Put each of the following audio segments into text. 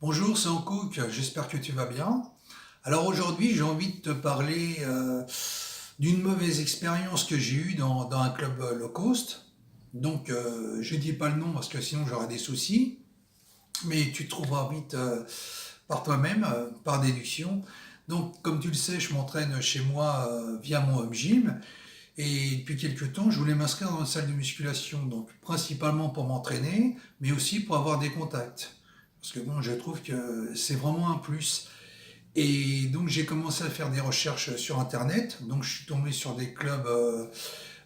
Bonjour, c'est Hankook, j'espère que tu vas bien. Alors aujourd'hui, j'ai envie de te parler d'une mauvaise expérience que j'ai eue dans un club low cost. Donc, je dis pas le nom parce que sinon j'aurai des soucis, mais tu te trouveras vite par toi-même, par déduction. Donc, comme tu le sais, je m'entraîne chez moi via mon home gym. Et depuis quelques temps, je voulais m'inscrire dans une salle de musculation, donc principalement pour m'entraîner, mais aussi pour avoir des contacts. Parce que bon, je trouve que c'est vraiment un plus. Et donc j'ai commencé à faire des recherches sur Internet. Donc je suis tombé sur des clubs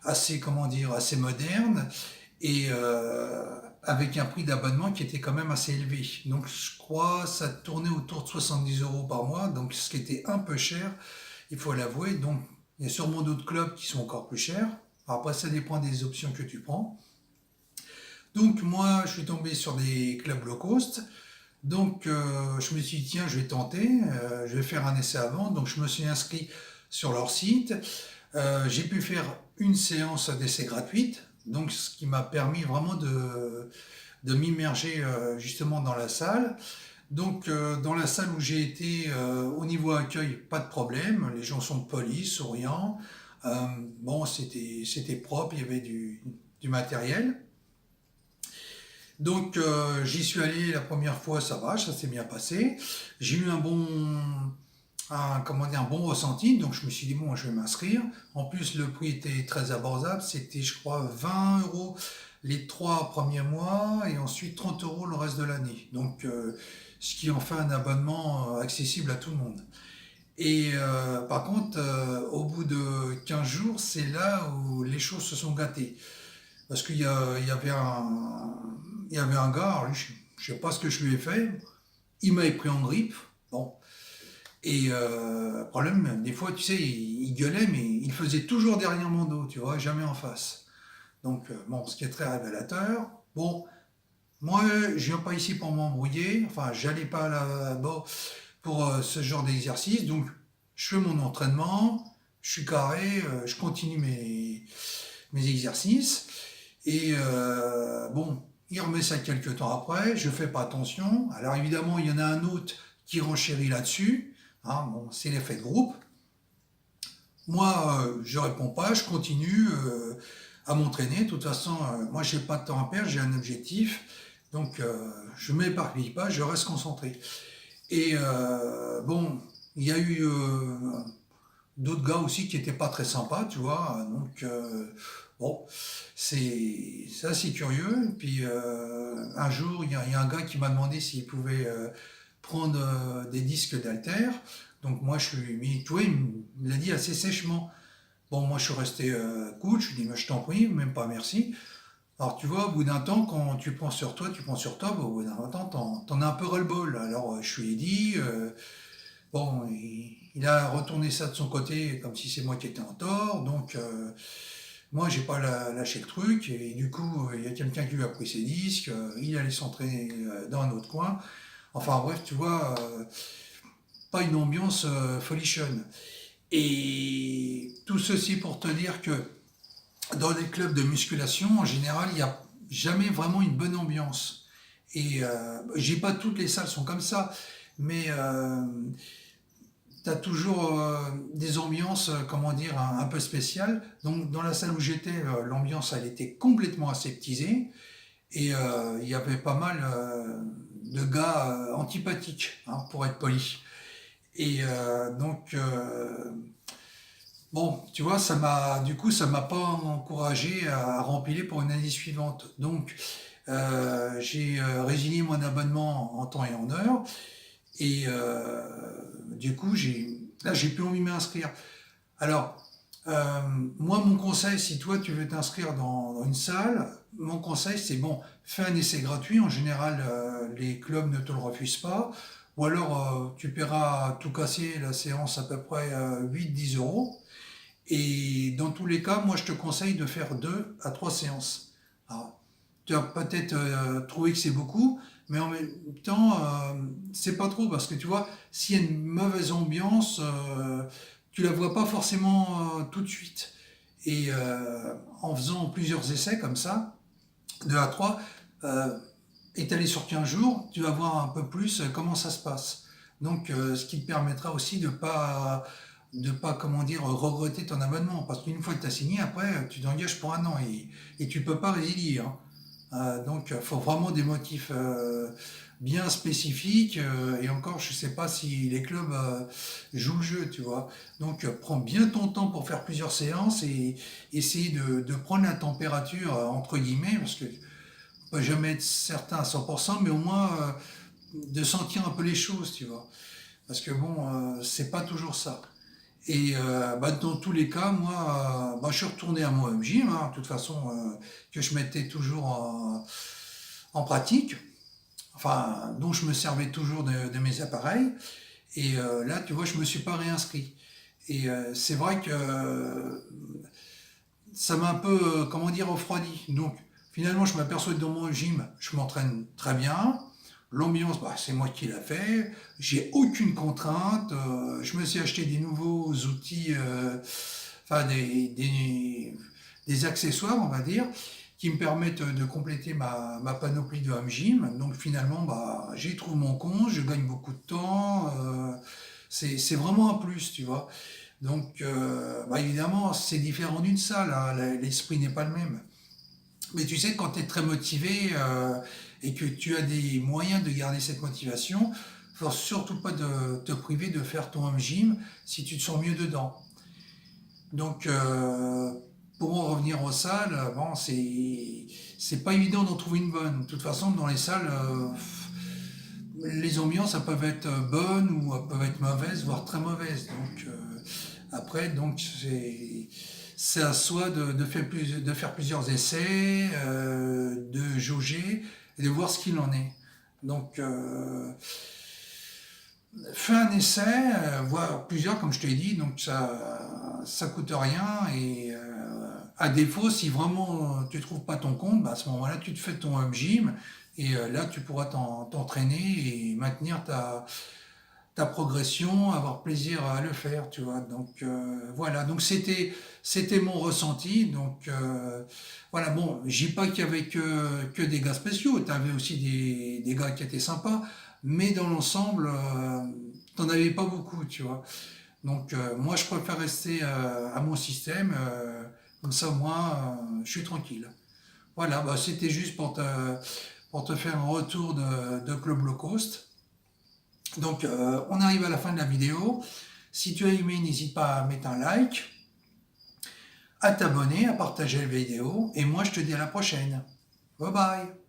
assez, comment dire, assez modernes et avec un prix d'abonnement qui était quand même assez élevé. Donc je crois que ça tournait autour de 70 € par mois, donc ce qui était un peu cher, il faut l'avouer. Donc il y a sûrement d'autres clubs qui sont encore plus chers. Après ça dépend des options que tu prends. Donc moi je suis tombé sur des clubs low cost. Donc, je me suis dit, tiens, je vais tenter, je vais faire un essai avant. Donc, je me suis inscrit sur leur site. J'ai pu faire une séance d'essai gratuite, donc ce qui m'a permis vraiment de m'immerger justement dans la salle. Donc, dans la salle où j'ai été, au niveau accueil, pas de problème. Les gens sont polis, souriants. Euh, bon, c'était propre, il y avait du matériel. Donc j'y suis allé la première fois, ça va, ça s'est bien passé. J'ai eu comment dire, un bon ressenti, donc je me suis dit bon, je vais m'inscrire. En plus, le prix était très abordable, c'était je crois 20 € les 3 premiers mois et ensuite 30 € le reste de l'année. Donc ce qui en fait un abonnement accessible à tout le monde. Et par contre, au bout de 15 jours, c'est là où les choses se sont gâtées. Parce qu'il y avait il y avait un gars, alors lui, je sais pas ce que je lui ai fait, il m'avait pris en grippe, bon. Et problème, des fois, tu sais, il gueulait, mais il faisait toujours derrière mon dos, tu vois, jamais en face. Donc, bon, ce qui est très révélateur. Bon, moi, je viens pas ici pour m'embrouiller, enfin, j'allais pas là-bas pour ce genre d'exercice, donc je fais mon entraînement, je suis carré, je continue mes exercices. Et bon, il remet ça quelques temps après, je fais pas attention. Alors évidemment, il y en a un autre qui renchérit là-dessus. Hein, bon, c'est l'effet de groupe. Moi, je réponds pas, je continue à m'entraîner. De toute façon, moi, j'ai pas de temps à perdre, j'ai un objectif. Donc, je m'éparpille pas, je reste concentré. Et bon, il y a eu d'autres gars aussi qui étaient pas très sympas, tu vois. Donc, bon, c'est assez curieux. Puis, un jour, il y a un gars qui m'a demandé s'il pouvait prendre des disques d'haltère. Donc, moi, je lui ai mis, tu vois, il me l'a dit assez sèchement. Bon, moi, je suis resté cool. Je lui ai dit, mais je t'en prie, même pas merci. Alors, tu vois, au bout d'un temps, quand tu prends sur toi, tu prends sur toi. Bah, au bout d'un temps, t'en as un peu ras-le-bol. Alors, je lui ai dit, bon, il a retourné ça de son côté comme si c'est moi qui étais en tort. Donc, moi, j'ai pas lâché le truc. Et du coup, il y a quelqu'un qui lui a pris ses disques. Il allait s'entraîner dans un autre coin. Enfin, bref, tu vois, pas une ambiance folichonne. Et tout ceci pour te dire que dans les clubs de musculation, en général, il n'y a jamais vraiment une bonne ambiance. Et j'ai pas toutes les salles sont comme ça, mais tu as toujours des ambiances, comment dire, un peu spéciales. Donc, dans la salle où j'étais, l'ambiance, elle était complètement aseptisée. Et il y avait pas mal de gars antipathiques, hein, pour être poli. Et donc, bon, tu vois, du coup, ça m'a pas encouragé à rempiler pour une année suivante. Donc, j'ai résilié mon abonnement en temps et en heure. Et du coup, là, j'ai plus envie de m'inscrire. Alors, euh, moi, mon conseil, si toi, tu veux t'inscrire dans une salle, mon conseil, c'est bon, fais un essai gratuit. En général, les clubs ne te le refusent pas. Ou alors, tu paieras tout casser la séance à peu près 8-10 €. Et dans tous les cas, moi, je te conseille de faire 2 à 3 séances. Alors, tu vas peut-être trouver que c'est beaucoup, mais en même temps, c'est pas trop parce que tu vois, s'il y a une mauvaise ambiance, tu la vois pas forcément tout de suite. Et en faisant plusieurs essais comme ça, 2 à 3, euh, étalé sur 15 jours, tu vas voir un peu plus comment ça se passe. Donc, ce qui te permettra aussi de pas, comment dire, regretter ton abonnement. Parce qu'une fois que tu as signé, après, tu t'engages pour un an et tu peux pas résilier, hein. Donc, il faut vraiment des motifs bien spécifiques. Et encore, je sais pas si les clubs jouent le jeu, tu vois. Donc, prends bien ton temps pour faire plusieurs séances et essayer de prendre la température, entre guillemets, parce que on peut jamais être certain à 100%, mais au moins de sentir un peu les choses, tu vois. Parce que bon, c'est pas toujours ça. Et bah, dans tous les cas, moi, bah, je suis retourné à mon home gym, hein, de toute façon, que je mettais toujours en pratique, enfin, dont je me servais toujours de mes appareils. Et là, tu vois, je me suis pas réinscrit. Et c'est vrai que ça m'a un peu, comment dire, refroidi. Donc, finalement, je m'aperçois que dans mon gym, je m'entraîne très bien. L'ambiance, bah, c'est moi qui l'ai fait. J'ai aucune contrainte. Je me suis acheté des nouveaux outils, enfin des accessoires, on va dire, qui me permettent de compléter ma panoplie de home gym. Donc finalement, bah, j'y trouve mon compte, je gagne beaucoup de temps. C'est vraiment un plus, tu vois. Donc, bah, évidemment, c'est différent d'une salle, hein, l'esprit n'est pas le même. Mais tu sais, quand tu es très motivé et que tu as des moyens de garder cette motivation, il ne faut surtout pas te priver de faire ton home gym si tu te sens mieux dedans. Donc, pour en revenir aux salles, bon, c'est pas évident d'en trouver une bonne. De toute façon, dans les salles, les ambiances, elles peuvent être bonnes ou elles peuvent être mauvaises, voire très mauvaises. Donc, après, donc, c'est à soi de faire plusieurs essais, de jauger et de voir ce qu'il en est. Donc, fais un essai, voire plusieurs, comme je t'ai dit, donc ça coûte rien. Et à défaut, si vraiment tu trouves pas ton compte, bah, à ce moment-là, tu te fais ton home gym et là, tu pourras t'entraîner et maintenir ta progression, avoir plaisir à le faire, tu vois. Donc voilà, donc c'était mon ressenti. Donc voilà, bon, je dis pas qu'il y avait que des gars spéciaux, tu avais aussi des gars qui étaient sympas, mais dans l'ensemble, t'en avais pas beaucoup, tu vois. Donc moi, je préfère rester à mon système, comme ça au moins, je suis tranquille. Voilà, bah, c'était juste pour te faire un retour de Club Low Cost. Donc, on arrive à la fin de la vidéo. Si tu as aimé, n'hésite pas à mettre un like, à t'abonner, à partager la vidéo. Et moi, je te dis à la prochaine. Bye bye.